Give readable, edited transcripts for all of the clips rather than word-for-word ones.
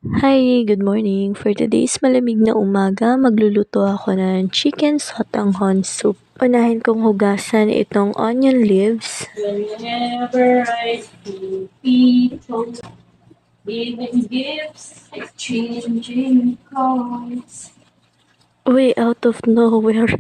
Hi, good morning. For today's malamig na umaga, magluluto ako ng chicken sotanghon soup. Unahin kong hugasan itong onion leaves. Whenever I see people giving gifts, exchanging cards. Way out of nowhere.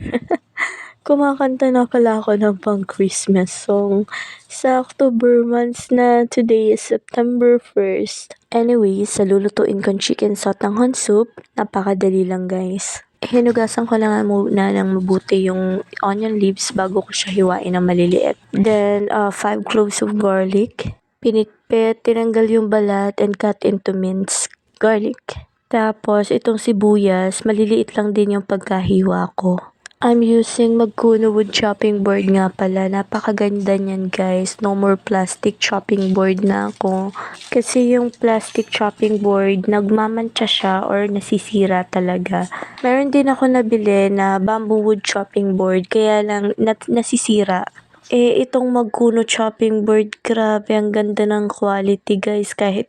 Kumakanta na pala ako ng pang Christmas song. Sa October months na, today is September 1st. Anyways, lulutuin kong chicken sotanghon soup. Napakadali lang guys. Hinugasan ko lang muna ng mabuti yung onion leaves bago ko siya hiwain ng maliliit. Then, 5 cloves of garlic. Pinitpit, tinanggal yung balat and cut into minced garlic. Tapos, itong sibuyas, maliliit lang din yung pagkahiwa ko. I'm using Magkuno wood chopping board nga pala. Napakaganda niyan guys. No more plastic chopping board na ako. Kasi yung plastic chopping board, nagmamantsa siya or nasisira talaga. Meron din ako nabili na bamboo wood chopping board, kaya lang nasisira. Itong Magkuno chopping board, grabe ang ganda ng quality guys. Kahit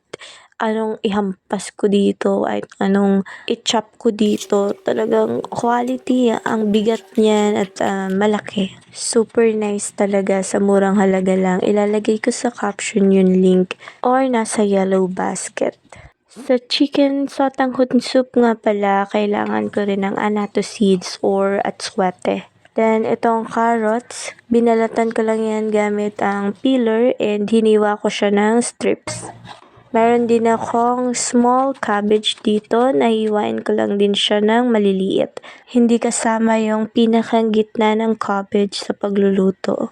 anong ihampas ko dito, ay anong i-chop ko dito, talagang quality, ang bigat niyan at malaki. Super nice talaga, sa murang halaga lang. Ilalagay ko sa caption yung link or nasa yellow basket. Sa chicken sotanghon soup nga pala, kailangan ko rin ng annatto seeds or atswete. Then, itong carrots, binalatan ko lang yan gamit ang peeler and hiniwa ko siya ng strips. Meron din akong small cabbage dito, nahiwain ko lang din siya ng maliliit. Hindi kasama yung pinakang gitna ng cabbage sa pagluluto.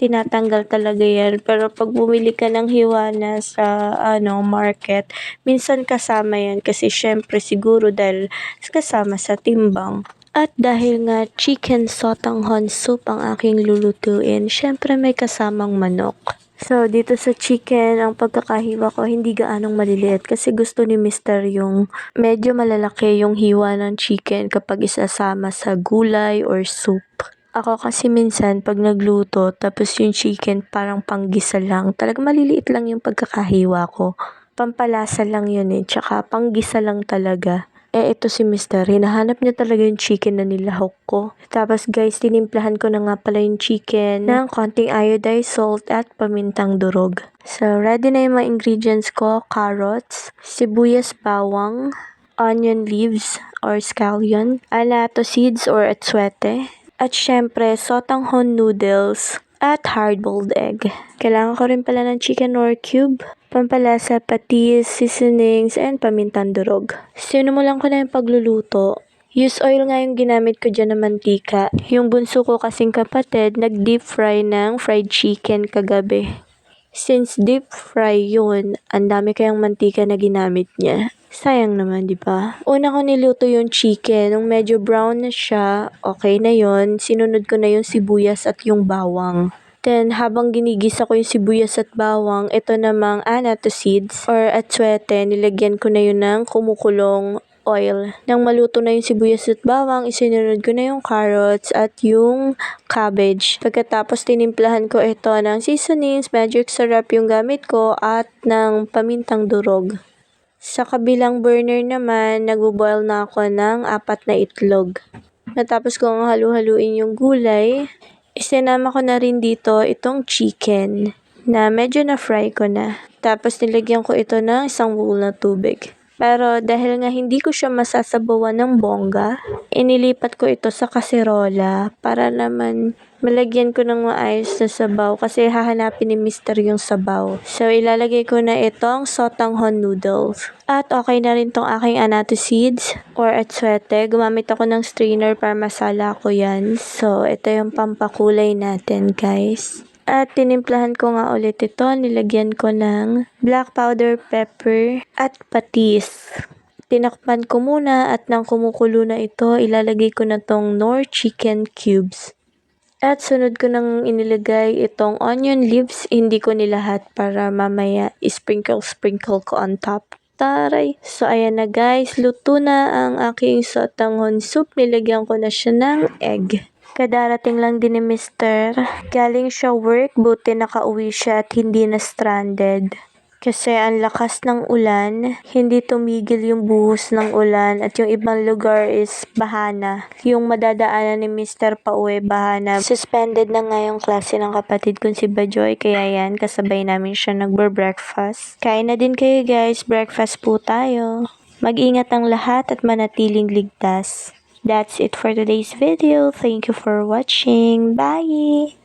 Tinatanggal talaga yan, pero pag bumili ka ng hiwa na sa market, minsan kasama yan kasi syempre siguro dahil kasama sa timbang. At dahil nga chicken sotanghon soup ang aking lulutuin, syempre may kasamang manok. So, dito sa chicken, ang pagkakahiwa ko hindi gaanong maliliit kasi gusto ni Mister yung medyo malalaki yung hiwa ng chicken kapag isasama sa gulay or soup. Ako kasi minsan pag nagluto tapos yung chicken parang panggisa lang, talagang maliliit lang yung pagkakahiwa ko. Pampalasa lang yun tsaka panggisa lang talaga. Ito si Mister, hinahanap niya talaga yung chicken na nilahok ko. Tapos guys, tinimplahan ko na nga pala yung chicken ng konting iodized salt at pamintang durog. So, ready na yung mga ingredients ko: carrots, sibuyas bawang, onion leaves or scallion, annatto seeds or atswete, at syempre, sotanghon noodles at hard-boiled egg. Kailangan ko rin pala ng chicken or cube, pampalasa, patis, seasonings, and pamintang durog. Sinimulan ko na yung pagluluto. Use oil nga yung ginamit ko dyan na mantika. Yung bunso ko kasing kapatid, nag-deep fry ng fried chicken kagabi. Since deep fry yun, ang dami kayang mantika na ginamit niya. Sayang naman, di ba? Una ko niluto yung chicken, nung medyo brown na siya, okay na yon. Sinunod ko na yung sibuyas at yung bawang. Then, habang ginigisa ko yung sibuyas at bawang, ito namang annatto seeds or atswete, nilagyan ko na yun ng kumukulong oil. Nang maluto na yung sibuyas at bawang, isinunod ko na yung carrots at yung cabbage. Pagkatapos, tinimplahan ko ito ng seasonings, magic syrup yung gamit ko, at ng pamintang durog. Sa kabilang burner naman, nagbo-boil na ako ng 4 na itlog. Matapos kong halu-haluin yung gulay, isinama ko na rin dito itong chicken na medyo na-fry ko na. Tapos nilagyan ko ito ng 1 bowl na tubig. Pero dahil nga hindi ko siya masasabawan ng bongga, inilipat ko ito sa kaserola para naman malagyan ko ng maayos na sabaw kasi hahanapin ni Mister yung sabaw. So, ilalagay ko na itong sotanghon noodles. At okay na rin tong aking annatto seeds or atswete. Gumamit ako ng strainer para masala ko yan. So, ito yung pampakulay natin, guys. At tinimplahan ko nga ulit ito, nilagyan ko ng black powder pepper at patis. Tinakpan ko muna at nang kumukulo na ito, ilalagay ko na tong Knorr chicken cubes. At sunod ko nang inilagay itong onion leaves, hindi ko nilahat para mamaya sprinkle ko on top. Taray! So, ayan na guys, luto na ang aking sotanghon soup. Nilagyan ko na siya ng egg. Kadarating lang din ni Mister. Galing siya work, buti nakauwi siya at hindi na stranded. Kasi ang lakas ng ulan, hindi tumigil yung buhos ng ulan at yung ibang lugar is bahana. Yung madadaanan ni Mr. Pauwi, bahana. Suspended na nga yung klase ng kapatid kong si Bajoy, kaya yan, kasabay namin siya nagbe-breakfast. Kain na din kayo guys, breakfast po tayo. Mag-ingat ang lahat at manatiling ligtas. That's it for today's video. Thank you for watching. Bye!